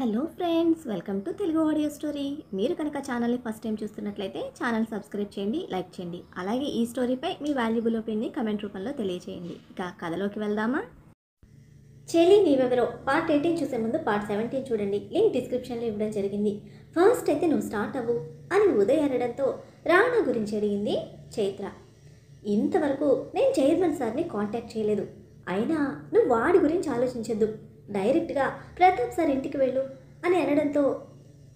Hello friends, welcome to Telugu audio story. మీరు కనుక ఛానల్ని ఫస్ట్ టైం చూస్తున్నట్లయితే ఛానల్ సబ్స్క్రైబ్ చేయండి, లైక్ చేయండి. అలాగే ఈ స్టోరీపై మీ వాల్యుబుల్ ఒపీనియన్ని కమెంట్ రూపంలో తెలియజేయండి. ఇక కథలోకి వెళ్దామా? చెలి నీవెవరో పార్ట్ 18 చూసే ముందు పార్ట్ 17 చూడండి. లింక్ డిస్క్రిప్షన్లో ఇవ్వడం జరిగింది. ఫస్ట్ అయితే నువ్వు స్టార్ట్ అవ్వు అని ఉదయ్ అనడంతో రాణా గురించి అడిగింది చైత్ర. ఇంతవరకు నేను చైర్మన్ సార్ని కాంటాక్ట్ చేయలేదు. అయినా నువ్వు వాడి గురించి ఆలోచించద్దు, డైరెక్ట్గా ప్రతాప్ సార్ ఇంటికి వెళ్ళు అని అనడంతో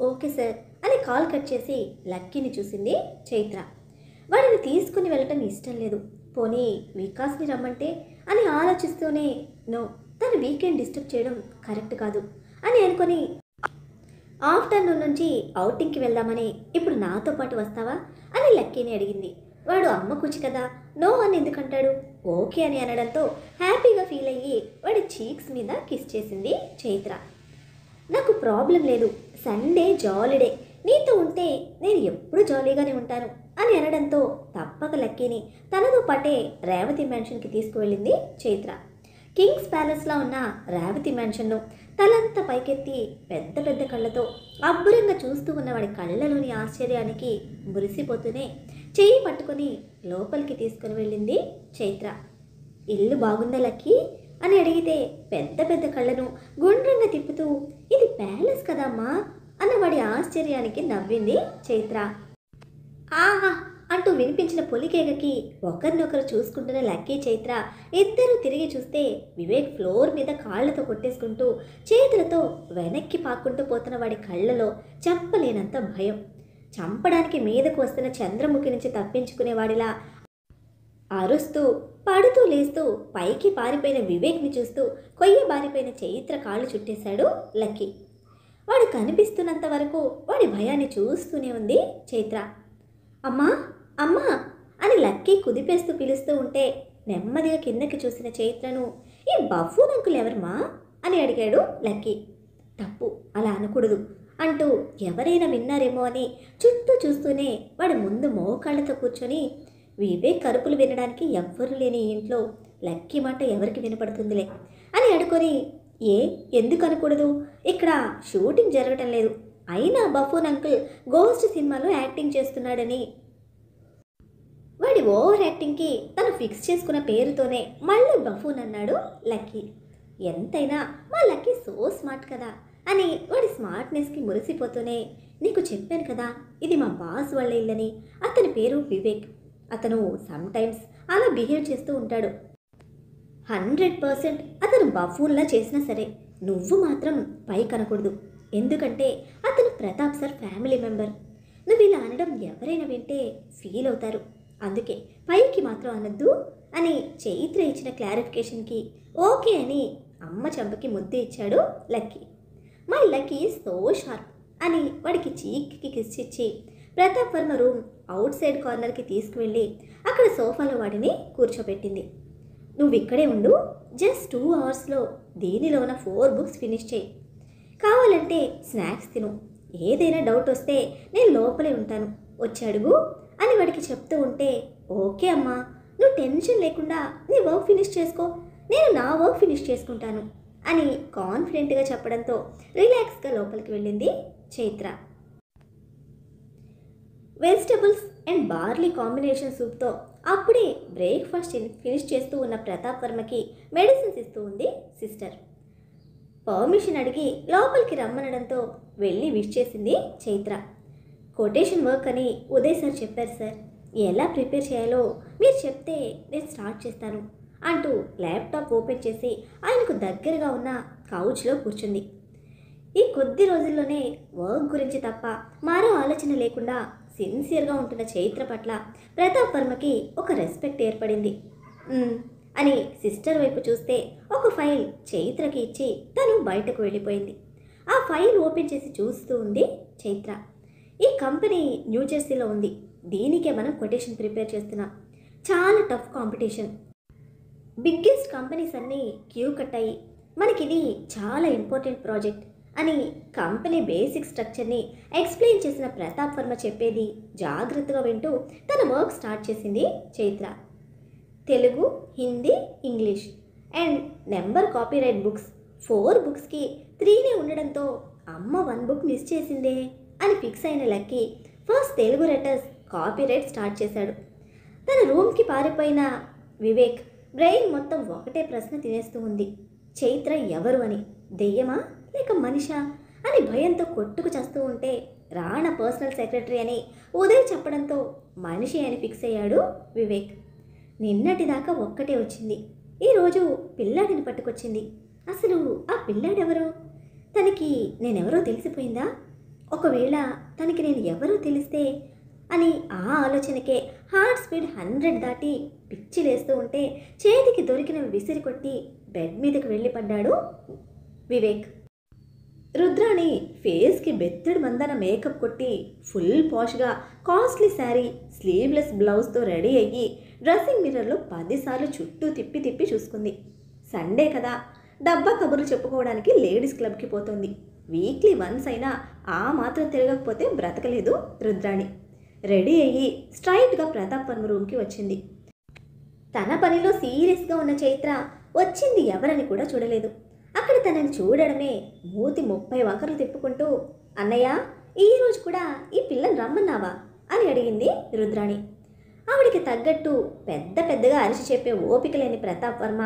ఓకే సార్ అని కాల్ కట్ చేసి లక్కీని చూసింది చైత్ర. వాడిని తీసుకుని వెళ్ళటం ఇష్టం లేదు, పోనీ వికాస్ని రమ్మంటే అని ఆలోచిస్తూనే నో, తన వీకెండ్ డిస్టర్బ్ చేయడం కరెక్ట్ కాదు అని అనుకొని ఆఫ్టర్నూన్ నుంచి అవుటింగ్కి వెళ్దామని ఇప్పుడు నాతో పాటు వస్తావా అని లక్కీని అడిగింది. వాడు అమ్మ కూచి కదా, నో అని ఎందుకంటాడు, ఓకే అని అనడంతో హ్యాపీగా ఫీల్ అయ్యి వాడి చీక్స్ మీద కిస్ చేసింది చైత్ర. నాకు ప్రాబ్లం లేదు, సండే జాలీడే, నీతో ఉంటే నేను ఎప్పుడు జాలీగానే ఉంటాను అని అనడంతో తప్పక లక్కీని తనతో పాటే రేవతి మ్యాన్షన్కి తీసుకువెళ్ళింది చైత్ర. కింగ్స్ ప్యాలెస్లో ఉన్న రేవతి మ్యాన్షన్ను తలంతా పైకెత్తి పెద్ద పెద్ద కళ్ళతో అబ్బురంగా చూస్తూ ఉన్న వాడి కళ్ళలోని ఆశ్చర్యానికి మురిసిపోతూనే చెయ్యి పట్టుకొని లోపలికి తీసుకుని వెళ్ళింది చైత్ర. ఇల్లు బాగుందా లక్కీ అని అడిగితే పెద్ద పెద్ద కళ్ళను గుండ్రంగా తిప్పుతూ ఇది ప్యాలెస్ కదమ్మా అన్న వాడి ఆశ్చర్యానికి నవ్వింది చైత్ర. ఆహా అంటూ వినిపించిన పొలికేగకి ఒకరినొకరు చూసుకుంటున్న లక్కీ చైత్ర ఇద్దరూ తిరిగి చూస్తే వివేక్ ఫ్లోర్ మీద కాళ్లతో కొట్టేసుకుంటూ చేతులతో వెనక్కి పాక్కుంటూ పోతున్న వాడి కళ్ళలో చెప్పలేనంత భయం. చంపడానికి మీదకు వస్తున్న చంద్రముఖి నుంచి తప్పించుకునేవాడిలా అరుస్తూ పడుతూ లేస్తూ పైకి పారిపోయిన వివేక్ని చూస్తూ కొయ్య బారిపోయిన చైత్ర కాళ్ళు చుట్టేశాడు లక్కీ. వాడు కనిపిస్తున్నంత వరకు వాడి భయాన్ని చూస్తూనే ఉంది చైత్ర. అమ్మా అమ్మా అని లక్కీ కుదిపేస్తూ పిలుస్తూ ఉంటే నెమ్మదిగా కిందకి చూసిన చైత్రను ఈ బఫూన్ అంకుల్ ఎవరమ్మా అని అడిగాడు లక్కీ. తప్పు, అలా అనకూడదు అంటూ ఎవరైనా విన్నారేమో అని చుట్టూ చూస్తూనే వాడి ముందు మోకాళ్ళతో కూర్చొని వివేక్ కరుపులు వినడానికి ఎవ్వరూ లేని ఇంట్లో లక్కీ మాట ఎవరికి వినపడుతుందిలే అని అనుకొని ఎందుకు అనకూడదు, ఇక్కడ షూటింగ్ జరగటం లేదు, అయినా బఫూన్ అంకుల్ గోస్ట్ సినిమాలో యాక్టింగ్ చేస్తున్నాడని వాడి ఓవర్ యాక్టింగ్కి తను ఫిక్స్ చేసుకున్న పేరుతోనే మళ్ళీ బఫూన్ అన్నాడు లక్కీ. ఎంతైనా మా లక్కీ సో స్మార్ట్ కదా అని వాడి స్మార్ట్నెస్కి మురిసిపోతూనే నీకు చెప్పాను కదా ఇది మా బాస్ వాళ్ళ ఇల్లని, అతని పేరు వివేక్, అతను సమ్టైమ్స్ అలా బిహేవ్ చేస్తూ ఉంటాడు, 100% అతను బఫూన్లా చేసినా సరే నువ్వు మాత్రం పైకి అనకూడదు, ఎందుకంటే అతను ప్రతాప్ సార్ ఫ్యామిలీ మెంబర్, నువ్వు ఇలా అనడం ఎవరైనా వింటే ఫీల్ అవుతారు, అందుకే పైకి మాత్రం అనద్దు అని చైత్ర ఇచ్చిన క్లారిఫికేషన్కి ఓకే అని అమ్మ చంపకి ముద్దు ఇచ్చాడు Lucky. My Lucky so sharp అని వాడికి చీక్కి కిస్ ఇచ్చి Pratap Varma room outside కార్నర్కి తీసుకువెళ్ళి అక్కడ సోఫాలో వాడిని కూర్చోబెట్టింది. నువ్వు ఇక్కడే ఉండు, జస్ట్ 2 అవర్స్లో దీనిలో ఉన్న 4 బుక్స్ ఫినిష్ చేయి, కావాలంటే స్నాక్స్ తిను, ఏదైనా డౌట్ వస్తే నేను లోపలే ఉంటాను, వచ్చి అడుగు అని వాడికి చెప్తూ ఉంటే ఓకే అమ్మా, నువ్వు టెన్షన్ లేకుండా నీ వర్క్ ఫినిష్ చేసుకో, నేను నా వర్క్ ఫినిష్ చేసుకుంటాను అని కాన్ఫిడెంట్గా చెప్పడంతో రిలాక్స్గా లోపలికి వెళ్ళింది Chaitra. Vegetables and barley combination సూప్తో అప్పుడే బ్రేక్ఫాస్ట్ ఫినిష్ చేస్తూ ఉన్న ప్రతాప్ వర్మకి మెడిసిన్స్ ఇస్తూ ఉంది సిస్టర్. పర్మిషన్ అడిగి లోపలికి రమ్మనడంతో వెళ్ళి విష్ చేసింది చైత్ర. కొటేషన్ వర్క్ అని ఉదయ్ సార్ చెప్పారు సార్, ఎలా ప్రిపేర్ చేయాలో మీరు చెప్తే నేను స్టార్ట్ చేస్తాను అంటూ ల్యాప్టాప్ ఓపెన్ చేసి ఆయనకు దగ్గరగా ఉన్న కౌచ్లో కూర్చుంది. ఈ కొద్ది రోజుల్లోనే వర్క్ గురించి తప్ప మరో ఆలోచన లేకుండా సిన్సియర్గా ఉంటున్న చైత్ర పట్ల ప్రతాప్ వర్మకి ఒక రెస్పెక్ట్ ఏర్పడింది. అని సిస్టర్ వైపు చూస్తే ఒక ఫైల్ చైత్రకి ఇచ్చి తను బయటకు వెళ్ళిపోయింది. ఆ ఫైల్ ఓపెన్ చేసి చూస్తూ ఉంది చైత్ర. ఈ కంపెనీ న్యూజెర్సీలో ఉంది, దీనికే మనం కొటేషన్ ప్రిపేర్ చేస్తున్నాం, చాలా టఫ్ కాంపిటీషన్, బిగ్గెస్ట్ కంపెనీస్ అన్నీ క్యూ కట్టాయి, మనకిది చాలా ఇంపార్టెంట్ ప్రాజెక్ట్ అని కంపెనీ బేసిక్ స్ట్రక్చర్ని ఎక్స్ప్లెయిన్ చేసిన ప్రతాప్ వర్మ చెప్పేది జాగ్రత్తగా వింటూ తన వర్క్ స్టార్ట్ చేసింది Chaitra. Telugu, Hindi, English and number copyright books 4 బుక్స్కి 3నే ఉండడంతో అమ్మ 1 బుక్ మిస్ చేసిందే అని ఫిక్స్ అయిన lucky first Telugu letters copy right start చేశాడు. తన రూమ్కి పారిపోయిన వివేక్ బ్రెయిన్ మొత్తం ఒకటే ప్రశ్న తినేస్తూ ఉంది. చైత్ర ఎవరు అని, దెయ్యమా లేక మనిషా అని భయంతో కొట్టుకు చేస్తూ ఉంటే రాణా పర్సనల్ సెక్రటరీ అని ఉదయ్ చెప్పడంతో మనిషి అని ఫిక్స్ అయ్యాడు వివేక్. నిన్నటిదాకా ఒక్కటే వచ్చింది, ఈరోజు పిల్లాడిని పట్టుకొచ్చింది. అసలు ఆ పిల్లాడెవరు? తనకి నేనెవరో తెలిసిపోయిందా? ఒకవేళ తనకి నేను ఎవరో తెలిస్తే అని ఆ ఆలోచనకే హార్ట్ స్పీడ్ 100 దాటి పిచ్చి లేస్తూ ఉంటే చేతికి దొరికినవి విసిరి కొట్టి బెడ్ మీదకి వెళ్ళి పడ్డాడు వివేక్. రుద్రాణి ఫేస్కి బెత్తడి మందన మేకప్ కొట్టి ఫుల్ పాష్గా కాస్ట్లీ శారీ స్లీవ్లెస్ బ్లౌజ్తో రెడీ అయ్యి డ్రెస్సింగ్ మిర్రర్లో 10 సార్లు చుట్టూ తిప్పి తిప్పి చూసుకుంది. సండే కదా, డబ్బా కబుర్లు చెప్పుకోవడానికి లేడీస్ క్లబ్కి పోతుంది. వీక్లీ వన్స్ అయినా ఆ మాత్రం తిరగకపోతే బ్రతకలేదు రుద్రాణి. రెడీ అయ్యి స్ట్రైట్గా ప్రతాప్ వర్మ రూమ్కి వచ్చింది. తన పనిలో సీరియస్గా ఉన్న చైత్ర వచ్చింది ఎవరని కూడా చూడలేదు. అక్కడ తనని చూడడమే మూతి 30 వంకరలు తిప్పుకుంటూ, అన్నయ్య ఈరోజు కూడా ఈ పిల్లని రమ్మన్నావా అని అడిగింది రుద్రాణి. ఆవిడికి తగ్గట్టు పెద్దగా అరిచి చెప్పే ఓపిక లేని ప్రతాప్ వర్మ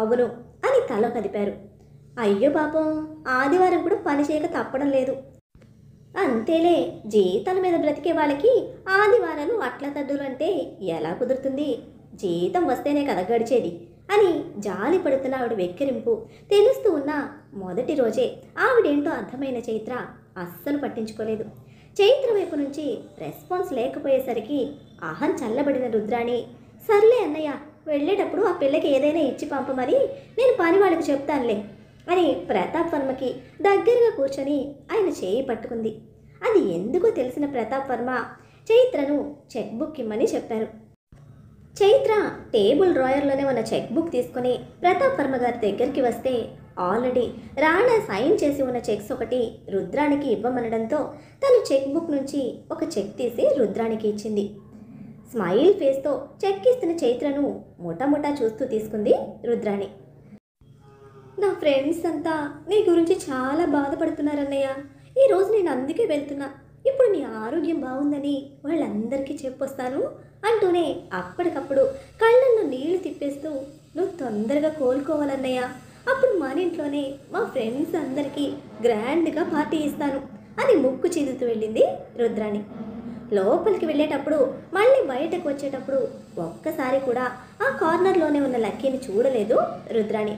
అవును అని తల కదిపారు. అయ్యో పాపం, ఆదివారం కూడా పని చేయక తప్పడం లేదు. అంతేలే, జీతాల మీద బ్రతికే వాళ్ళకి ఆదివారాలు అట్ల తడ్డులు అంటే ఎలా కుదురుతుంది? జీతం వస్తేనే కదా గడిచేది అని జాలి పడుతున్న ఆవిడ వెక్కిరింపు తెలుస్తూ ఉన్న మొదటి రోజే ఆవిడేంటో అర్థమైన చైత్ర అస్సలు పట్టించుకోలేదు. చైత్ర వైపు నుంచి రెస్పాన్స్ లేకపోయేసరికి అహం చల్లబడిన రుద్రాణి, సర్లే అన్నయ్య, వెళ్ళేటప్పుడు ఆ పిల్లకి ఏదైనా ఇచ్చి పంపమని నేను పని వాళ్ళకి చెప్తానులే అని ప్రతాప్ వర్మకి దగ్గరగా కూర్చొని ఆయన చేయి పట్టుకుంది. అది ఎందుకో తెలిసిన ప్రతాప్ వర్మ చైత్రను చెక్ బుక్ ఇమ్మని చెప్పారు. చైత్ర టేబుల్ డ్రాయర్లోనే ఉన్న చెక్ బుక్ తీసుకుని ప్రతాప్ వర్మ గారి దగ్గరికి వస్తే ఆల్రెడీ రాణా సైన్ చేసి ఉన్న చెక్స్ ఒకటి రుద్రానికి ఇవ్వమనడంతో తను చెక్ బుక్ నుంచి ఒక చెక్ తీసి రుద్రానికి ఇచ్చింది. స్మైల్ ఫేస్తో చెక్ ఇస్తున్న చైత్రను ముఠాముఠా చూస్తూ తీసుకుంది రుద్రాణి. నా ఫ్రెండ్స్ అంతా నీ గురించి చాలా బాధపడుతున్నారన్నయ్య. ఈరోజు నేను అందుకే వెళ్తున్నా. ఇప్పుడు నీ ఆరోగ్యం బాగుందని వాళ్ళందరికీ చెప్పొస్తాను అంటూనే అప్పటికప్పుడు కళ్ళల్లో నీళ్లు తిప్పేస్తూ, నువ్వు తొందరగా కోలుకోవాలన్నయ్య, అప్పుడు మన ఇంట్లోనే మా ఫ్రెండ్స్ అందరికీ గ్రాండ్గా పార్టీ ఇస్తాను అని ముక్కు చీదుతూ వెళ్ళింది రుద్రాణి. లోపలికి వెళ్ళేటప్పుడు మళ్ళీ బయటకు వచ్చేటప్పుడు ఒక్కసారి కూడా ఆ కార్నర్లోనే ఉన్న లక్కీని చూడలేదు రుద్రాణి.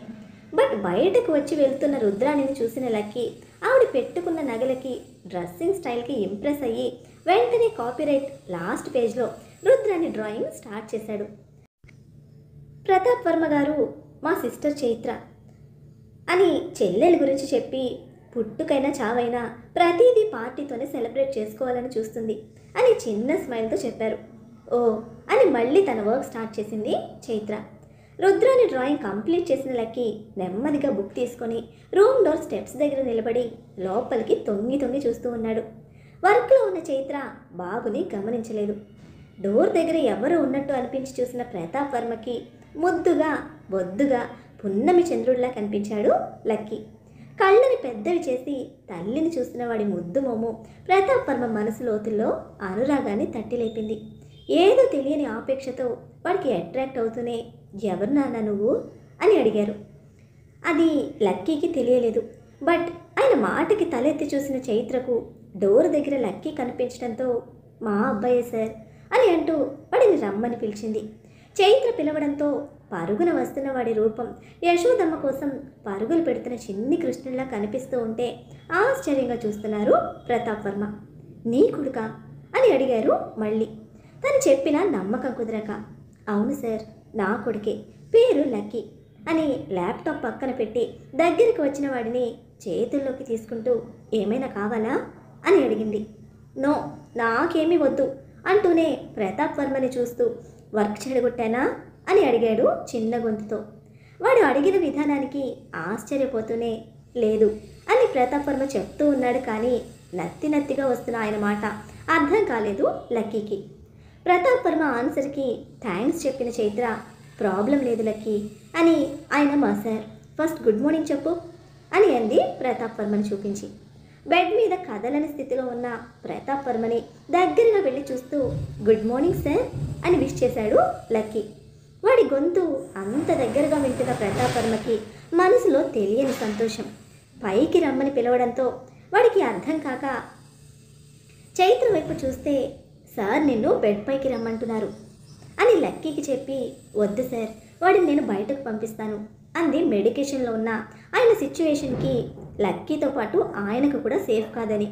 బట్ బయటకు వచ్చి వెళ్తున్న రుద్రాణిని చూసిన లక్కీ ఆవిడ పెట్టుకున్న నగలకి డ్రెస్సింగ్ స్టైల్కి ఇంప్రెస్ అయ్యి వెంటనే కాపీరైట్ లాస్ట్ పేజ్లో రుద్రాణి డ్రాయింగ్ స్టార్ట్ చేశాడు. ప్రతాప్ వర్మ గారు మా సిస్టర్ చైత్ర అని చెల్లెలి గురించి చెప్పి, పుట్టుకైనా చావైనా ప్రతిదీ పార్టీతోనే సెలబ్రేట్ చేసుకోవాలని చూస్తుంది అని చిన్న స్మైల్తో చెప్పారు. ఓ అని మళ్ళీ తన వర్క్ స్టార్ట్ చేసింది చైత్ర. రుద్రాని డ్రాయింగ్ కంప్లీట్ చేసిన లక్కీ నెమ్మదిగా బుక్ తీసుకొని రూమ్ డోర్ స్టెప్స్ దగ్గర నిలబడి లోపలికి తొంగి చూస్తూ ఉన్నాడు. వర్క్లో ఉన్న చైత్ర బాబుని గమనించలేదు. డోర్ దగ్గర ఎవరో ఉన్నట్టు అనిపించి చూసిన ప్రతాప్ వర్మకి ముద్దుగా బొద్దుగా పున్నమి చంద్రుడిలా కనిపించాడు లక్కీ. కళ్ళని పెద్దవి చేసి తల్లిని చూస్తున్న వాడి ముద్దు మోము ప్రతాప్ వర్మ మనసు లోతుల్లో అనురాగాన్ని తట్టిలేపింది. ఏదో తెలియని ఆపేక్షతో వాడికి అట్రాక్ట్ అవుతూనే, ఎవరు నాన్న నువ్వు అని అడిగారు. అది లక్కీకి తెలియలేదు. బట్ ఆయన మాటకి తలెత్తి చూసిన చైత్రకు డోర్ దగ్గర లక్కీ కనిపించడంతో, మా అబ్బాయే సార్ అని అంటూ వాడిని రమ్మని పిలిచింది. చైత్ర పిలవడంతో పరుగున వస్తున్న వాడి రూపం యశోదమ్మ కోసం పరుగులు పెడుతున్న చిన్ని కృష్ణుల్లా కనిపిస్తూ ఉంటే ఆశ్చర్యంగా చూస్తున్నారు ప్రతాప్ వర్మ. నీ కొడుకా అని అడిగారు మళ్ళీ. తను చెప్పిన నమ్మకం కుదరక, అవును సార్ నా కొడుకే, పేరు లక్కీ అని ల్యాప్టాప్ పక్కన పెట్టి దగ్గరికి వచ్చిన వాడిని చేతుల్లోకి తీసుకుంటూ, ఏమైనా కావాలా అని అడిగింది. నో నాకేమీ వద్దు అంటూనే ప్రతాప్ వర్మని చూస్తూ, వర్క్ చెడగొట్టానా అని అడిగాడు చిన్న గొంతుతో. వాడు అడిగిన విధానానికి ఆశ్చర్యపోతూనే, లేదు అని ప్రతాప్ వర్మ చెప్తూ ఉన్నాడు. కానీ నత్తిగా వస్తున్న ఆయన మాట అర్థం కాలేదు లక్కీకి. ప్రతాప్ వర్మ ఆన్సర్కి థ్యాంక్స్ చెప్పిన చైత్ర, ప్రాబ్లం లేదు లక్కీ అని ఆయన, మా సార్ ఫస్ట్ గుడ్ మార్నింగ్ చెప్పు అని అంది ప్రతాప్ వర్మని చూపించి. బెడ్ మీద కదలని స్థితిలో ఉన్న ప్రతాప్ వర్మని దగ్గరగా వెళ్ళి చూస్తూ గుడ్ మార్నింగ్ సార్ అని విష్ చేశాడు లక్కీ. వాడి గొంతు అంత దగ్గరగా వింటున్న ప్రతాప్ వర్మకి మనసులో తెలియని సంతోషం. పైకి రమ్మని పిలవడంతో వాడికి అర్థం కాక చైత్ర వైపు చూస్తే సార్ నిన్ను బెడ్ పైకి రమ్మంటున్నారు అని లక్కీకి చెప్పి వద్దు సార్ వాడిని నేను బయటకు పంపిస్తాను అంది. మెడికేషన్లో ఉన్న ఆయన సిచ్యువేషన్కి లక్కీతో పాటు ఆయనకు కూడా సేఫ్ కాదని.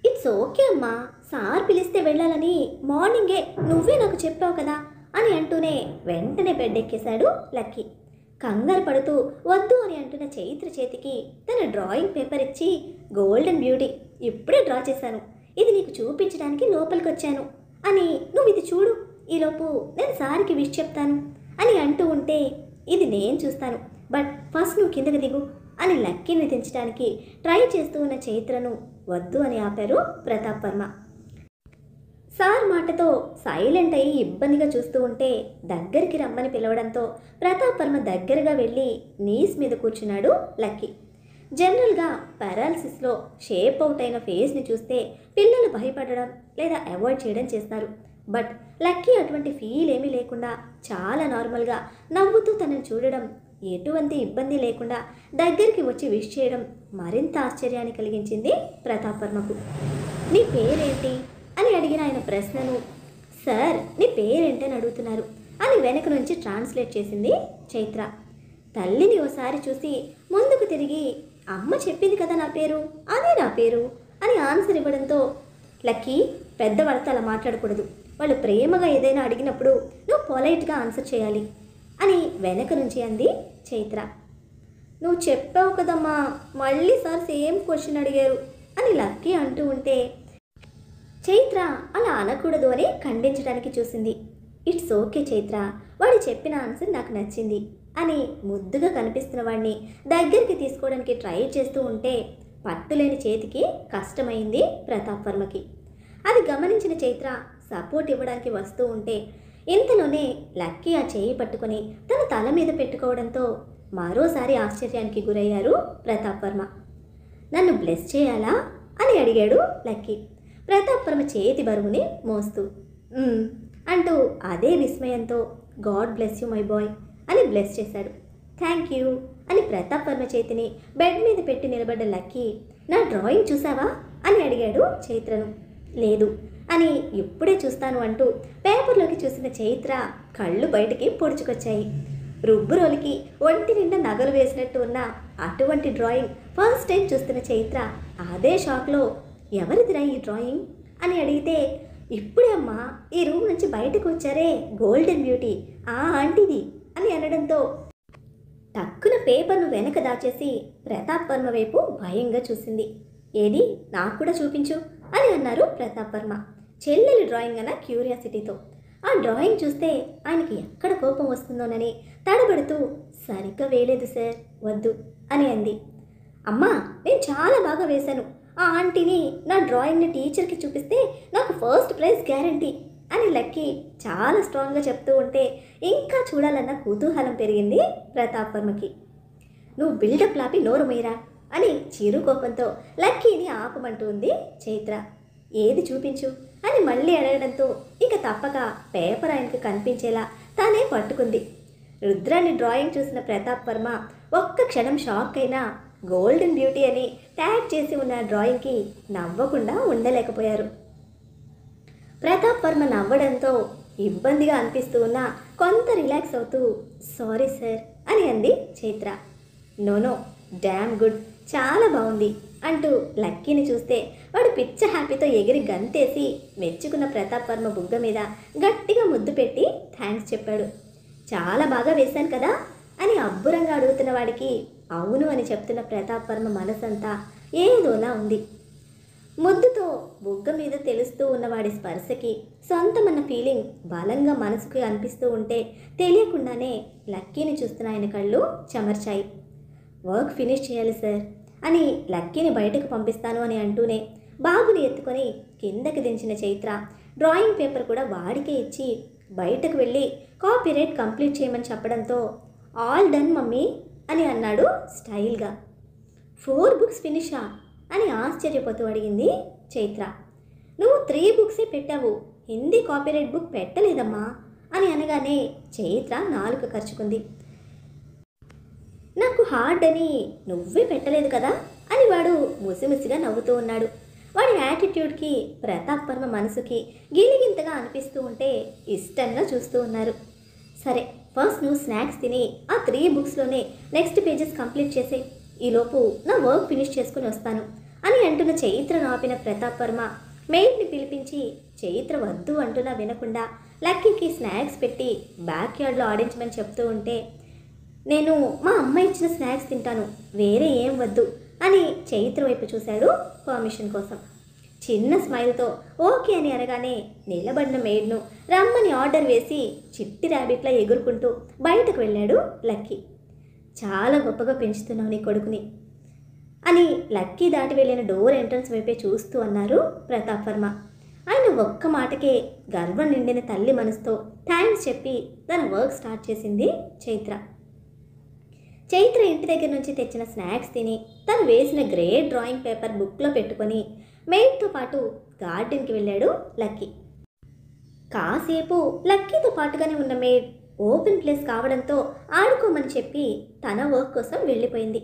ఇట్స్ ఓకే అమ్మా, సార్ పిలిస్తే వెళ్ళాలని మార్నింగే నువ్వే నాకు చెప్పావు కదా అని అంటూనే వెంటనే బెడ్ ఎక్కేశాడు లక్కీ. కంగారు పడుతూ వద్దు అని అంటున్న చైత్ర చేతికి తన డ్రాయింగ్ పేపర్ ఇచ్చి గోల్డెన్ బ్యూటీ ఇప్పుడే డ్రా చేశాను, ఇది నీకు చూపించడానికి లోపలికి వచ్చాను అని నువ్వు ఇది చూడు, ఈలోపు నేను సార్కి విష్ చెప్తాను అని అంటూ ఉంటే ఇది నేను చూస్తాను బట్ ఫస్ట్ నువ్వు కిందకి దిగు అని లక్కీని దించడానికి ట్రై చేస్తూ ఉన్న చైత్రను వద్దు అని ఆపారు ప్రతాప్ వర్మ. సార్ మాటతో సైలెంట్ అయ్యి ఇబ్బందిగా చూస్తూ ఉంటే దగ్గరికి రమ్మని పిలవడంతో ప్రతాప్ వర్మ దగ్గరగా వెళ్ళి నీస్ మీద కూర్చున్నాడు లక్కీ. జనరల్గా పారాలసిస్లో షేప్ అవుట్ అయిన ఫేస్ని చూస్తే పిల్లలు భయపడడం లేదా అవాయిడ్ చేయడం చేస్తారు. బట్ లక్కీ అటువంటి ఫీల్ ఏమీ లేకుండా చాలా నార్మల్గా నవ్వుతూ తనని చూడడం, ఎటువంటి ఇబ్బంది లేకుండా దగ్గరికి వచ్చి విష్ చేయడం మరింత ఆశ్చర్యాన్ని కలిగించింది ప్రతాప్ వర్మకు. నీ పేరేంటి అని అడిగిన ఆయన ప్రశ్నను సార్ నీ పేరేంటని అడుగుతున్నారు అని వెనక నుంచి ట్రాన్స్లేట్ చేసింది చైత్ర. తల్లిని ఓసారి చూసి ముందుకు తిరిగి అమ్మ చెప్పింది కదా నా పేరు, అదే నా పేరు అని ఆన్సర్ ఇవ్వడంతో లక్కీ పెద్దవాళ్ళతో అలా మాట్లాడకూడదు, వాళ్ళు ప్రేమగా ఏదైనా అడిగినప్పుడు నువ్వు పొలైట్గా ఆన్సర్ చేయాలి అని వెనక నుంచి అంది చైత్ర. నువ్వు చెప్పావు కదమ్మా, మళ్ళీ సార్ సేమ్ క్వశ్చన్ అడిగారు అని లక్కీ అంటూ ఉంటే చైత్ర అలా అనకూడదు అని ఖండించడానికి చూసింది. ఇట్స్ ఓకే చైత్ర, వాడు చెప్పిన ఆన్సర్ నాకు నచ్చింది అని ముద్దుగా కనిపిస్తున్న వాడిని దగ్గరికి తీసుకోవడానికి ట్రై చేస్తూ ఉంటే పట్టులేని చేతికి కష్టమైంది ప్రతాప్ వర్మకి. అది గమనించిన చైత్ర సపోర్ట్ ఇవ్వడానికి వస్తూ ఉంటే ఇంతలోనే లక్కీ ఆ చేయి పట్టుకొని తన తల మీద పెట్టుకోవడంతో మరోసారి ఆశ్చర్యానికి గురయ్యారు ప్రతాప్ వర్మ. నన్ను బ్లెస్ చేయాలా అని అడిగాడు లక్కీ ప్రతాప్ వర్మ చేతి బరువుని మోస్తూ. అంటూ అదే విస్మయంతో God bless you my boy అని బ్లెస్ చేశాడు. థ్యాంక్ యూ అని ప్రతాప్ వర్మ చేతిని బెడ్ మీద పెట్టి నిలబడ్డ లక్కీ నా డ్రాయింగ్ చూసావా అని అడిగాడు చైత్రను. లేదు అని ఇప్పుడే చూస్తాను అంటూ పేపర్లోకి చూసిన చైత్ర కళ్ళు బయటికి పొడుచుకొచ్చాయి. రుబ్బురోలికి ఒంటి నిండా నగలు వేసినట్టు ఉన్న అటువంటి డ్రాయింగ్ ఫస్ట్ టైం చూస్తున్న చైత్ర అదే షాక్లో ఎవరిదిరా ఈ డ్రాయింగ్ అని అడిగితే ఇప్పుడే అమ్మా ఈ రూమ్ నుంచి బయటకు వచ్చారే గోల్డెన్ బ్యూటీ ఆ ఆంటీది అని అనడంతో టక్కున పేపర్ను వెనక దాచేసి ప్రతాప్ వర్మ వైపు భయంగా చూసింది. ఏది నాకు కూడా చూపించు అని అన్నారు ప్రతాప్ వర్మ చెల్లెలి డ్రాయింగ్ అన్న క్యూరియాసిటీతో. ఆ డ్రాయింగ్ చూస్తే ఆయనకి ఎక్కడ కోపం వస్తుందోనని తడబడుతూ సరిగ్గా వేయలేదు సార్ వద్దు అని అంది. అమ్మా నేను చాలా బాగా వేశాను, ఆ ఆంటీని నా డ్రాయింగ్ని టీచర్కి చూపిస్తే నాకు ఫస్ట్ ప్రైజ్ గ్యారంటీ అని లక్కీ చాలా స్ట్రాంగ్గా చెప్తూ ఉంటే ఇంకా చూడాలన్న కుతూహలం పెరిగింది ప్రతాప్ వర్మకి. నువ్వు బిల్డప్ లాపి నోరు మీరా అని చిరు కోపంతో లక్కీని ఆపమంటూ ఉంది చైత్ర. ఏది చూపించు అని మళ్ళీ అడగడంతో ఇక తప్పక పేపర్ ఆయనకు కనిపించేలా తానే పట్టుకుంది. రుద్రాన్ని డ్రాయింగ్ చూసిన ప్రతాప్ వర్మ ఒక్క క్షణం షాక్ అయినా గోల్డెన్ బ్యూటీ అని ట్యాగ్ చేసి ఉన్న డ్రాయింగ్కి నవ్వకుండా ఉండలేకపోయారు. ప్రతాప్ వర్మ నవ్వడంతో ఇబ్బందిగా అనిపిస్తూ ఉన్నా కొంత రిలాక్స్ అవుతూ సారీ సార్ అని అంది చైత్ర. నోనో డామ్ గుడ్ చాలా బాగుంది అంటూ లక్కీని చూస్తే వాడు పిచ్చ హ్యాపీతో ఎగిరి గంతేసి మెచ్చుకున్న ప్రతాప్ వర్మ బుగ్గ మీద గట్టిగా ముద్దు పెట్టి థ్యాంక్స్ చెప్పాడు. చాలా బాగా వేశాను కదా అని అబ్బురంగా అడుగుతున్న వాడికి అవును అని చెప్తున్న ప్రతాప్ వర్మ మనసంతా ఏదోలా ఉంది. ముద్దుతో బుగ్గ మీద తెలుస్తూ ఉన్నవాడి స్పర్శకి సొంతమన్న ఫీలింగ్ బలంగా మనసుకు అనిపిస్తూ ఉంటే తెలియకుండానే లక్కీని చూస్తున్న ఆయన కళ్ళు చెమర్చాయి. వర్క్ ఫినిష్ చేయాలి సార్ అని లక్కీని బయటకు పంపిస్తాను అని అంటూనే బాబుని ఎత్తుకొని కిందకి దించిన చైత్ర డ్రాయింగ్ పేపర్ కూడా వాడికే ఇచ్చి బయటకు వెళ్ళి కాపీరైట్ కంప్లీట్ చేయమని చెప్పడంతో ఆల్ డన్ మమ్మీ అని అన్నాడు స్టైల్గా. 4 బుక్స్ ఫినిషా అని ఆశ్చర్యపోతూ అడిగింది చైత్ర. నువ్వు 3 బుక్సే పెట్టావు, హిందీ కాపీరైట్ బుక్ పెట్టలేదమ్మా అని అనగానే చైత్ర నాలుక ఖర్చుకుంది. నాకు హార్డ్ అని నువ్వే పెట్టలేదు కదా అని వాడు ముసిముసిగా నవ్వుతూ ఉన్నాడు. వాడి యాటిట్యూడ్కి ప్రతాప్ వర్మ మనసుకి గిలిగింతగా అనిపిస్తూ ఉంటే ఇష్టంగా చూస్తూ ఉన్నారు. సరే, ఫస్ట్ నువ్వు స్నాక్స్ తిని ఆ 3 బుక్స్లోనే నెక్స్ట్ పేజెస్ కంప్లీట్ చేసే, ఈలోపు నా వర్క్ ఫినిష్ చేసుకుని వస్తాను అని అంటున్న చైత్రను ఆపిన ప్రతాప్ వర్మ మెయిడ్ని పిలిపించి చైత్ర వద్దు అంటున్నా వినకుండా లక్కీకి స్నాక్స్ పెట్టి బ్యాక్ యార్డ్లో ఆడించమని చెప్తూ ఉంటే, నేను మా అమ్మ ఇచ్చిన స్నాక్స్ తింటాను, వేరే ఏం వద్దు అని చైత్ర వైపు చూశాడు పర్మిషన్ కోసం. చిన్న స్మైల్తో ఓకే అని అనగానే నిలబడిన మెయిడ్ను రమ్మని ఆర్డర్ వేసి చిట్టి ర్యాబిట్లా ఎగురుకుంటూ బయటకు వెళ్ళాడు లక్కీ. చాలా గొప్పగా పెంచుతున్నావు నీ కొడుకుని అని లక్కీ దాటి వెళ్ళిన డోర్ ఎంట్రన్స్ వైపే చూస్తూ అన్నారు ప్రతాప్ వర్మ. ఆయన ఒక్క మాటకే గర్వం నిండిన తల్లి మనసుతో థ్యాంక్స్ చెప్పి తన వర్క్ స్టార్ట్ చేసింది చైత్ర. చైత్ర ఇంటి దగ్గర నుంచి తెచ్చిన స్నాక్స్ తిని తను వేసిన గ్రేట్ డ్రాయింగ్ పేపర్ బుక్లో పెట్టుకొని మెయిడ్తో పాటు గార్డెన్కి వెళ్ళాడు లక్కీ. కాసేపు లక్కీతో పాటుగానే ఉన్న మెయిడ్ ఓపెన్ ప్లేస్ కావడంతో ఆడుకోమని చెప్పి తన వర్క్ కోసం వెళ్ళిపోయింది.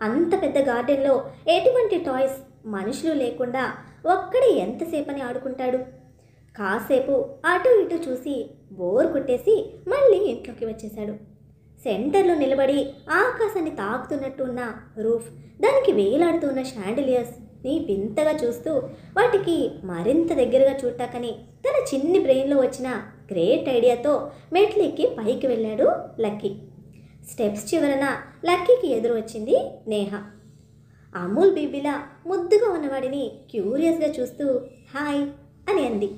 అంత పెద్ద గార్డెన్లో ఎటువంటి టాయ్స్, మనుషులు లేకుండా ఒక్కడే ఎంతసేపని ఆడుకుంటాడు. కాసేపు అటు ఇటు చూసి బోర్ కొట్టేసి మళ్ళీ ఇంట్లోకి వచ్చేశాడు. సెంటర్లో నిలబడి ఆకాశాన్ని తాకుతున్నట్టు ఉన్న రూఫ్, దానికి వేలాడుతున్న షాండిలియర్స్ని వింతగా చూస్తూ వాటికి మరింత దగ్గరగా చూడటాకని తన చిన్ని బ్రెయిన్లో వచ్చిన గ్రేట్ ఐడియాతో మెట్లెక్కి పైకి వెళ్ళాడు లక్కీ. స్టెప్స్ చివరన లక్కీకి ఎదురు వచ్చింది నేహ. అమూల్ బేబీలా ముద్దుగా ఉన్నవాడిని క్యూరియస్గా చూస్తూ హాయ్ అని అంది.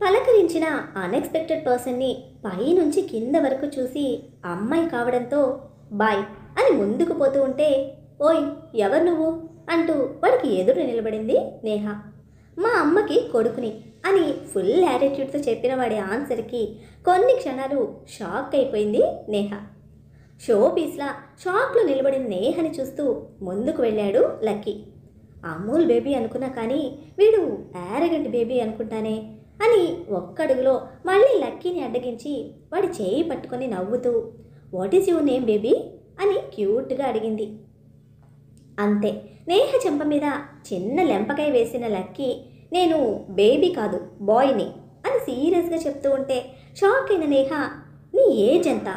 పలకరించిన అన్ఎక్స్పెక్టెడ్ పర్సన్ని పైనుంచి కింద వరకు చూసి అమ్మాయి కావడంతో బాయ్ అని ముందుకు పోతూ ఉంటే, ఓయ్ ఎవరు నువ్వు అంటూ వాడికి ఎదురు నిలబడింది నేహ. మా అమ్మకి కొడుకుని అని ఫుల్ యాటిట్యూడ్తో చెప్పిన వాడి ఆన్సర్కి కొన్ని క్షణాలు షాక్ అయిపోయింది నేహ. షో పీస్లా షాక్లో నిలబడిన నేహని చూస్తూ ముందుకు వెళ్ళాడు లక్కీ. అమూల్ బేబీ అనుకున్నా కానీ వీడు యారగెంట్ బేబీ అనుకుంటానే అని ఒక్కడుగులో మళ్ళీ లక్కీని అడ్డగించి వాడి చేయి పట్టుకొని నవ్వుతూ what is your name baby అని క్యూట్గా అడిగింది. అంతే, నేహ చెంప మీద చిన్న లెంపకాయ వేసిన లక్కీ నేను బేబీ కాదు బాయ్ని అని సీరియస్గా చెప్తూ ఉంటే షాక్ అయిన నేహ, నీ ఏజ్ ఎంత,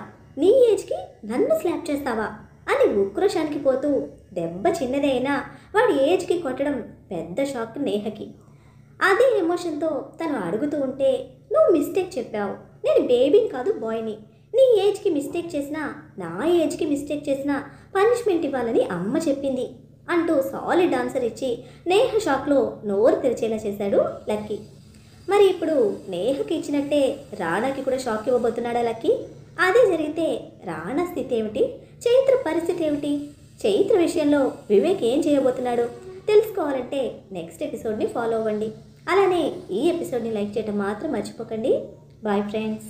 నీ ఏజ్కి నన్ను స్లాప్ చేస్తావా అని ఉక్రోషానికి పోతూ దెబ్బ చిన్నదే అయినా వాడి ఏజ్కి కొట్టడం పెద్ద షాక్ నేహకి. అదే ఎమోషన్తో తను అడుగుతూ ఉంటే, నువ్వు మిస్టేక్ చెప్పావు, నేను బేబీని కాదు బాయ్ని, నీ ఏజ్కి మిస్టేక్ చేసినా నా ఏజ్కి మిస్టేక్ చేసినా పనిష్మెంట్ ఇవ్వాలని అమ్మ చెప్పింది అంటూ సాలిడ్ ఆన్సర్ ఇచ్చి నేహ షాక్లో నోరు తెరిచేలా చేశాడు లక్కీ. మరి ఇప్పుడు నేహకి ఇచ్చినట్టే రాణాకి కూడా షాక్ ఇవ్వబోతున్నాడా లక్కీ? అదే జరిగితే రాణా స్థితి ఏమిటి, చైత్ర పరిస్థితి ఏమిటి, చైత్ర విషయంలో వివేక్ ఏం చేయబోతున్నాడు తెలుసుకోవాలంటే నెక్స్ట్ ఎపిసోడ్ని ఫాలో అవ్వండి. అలానే ఈ ఎపిసోడ్ని లైక్ చేయడం మాత్రం మర్చిపోకండి. Bye friends.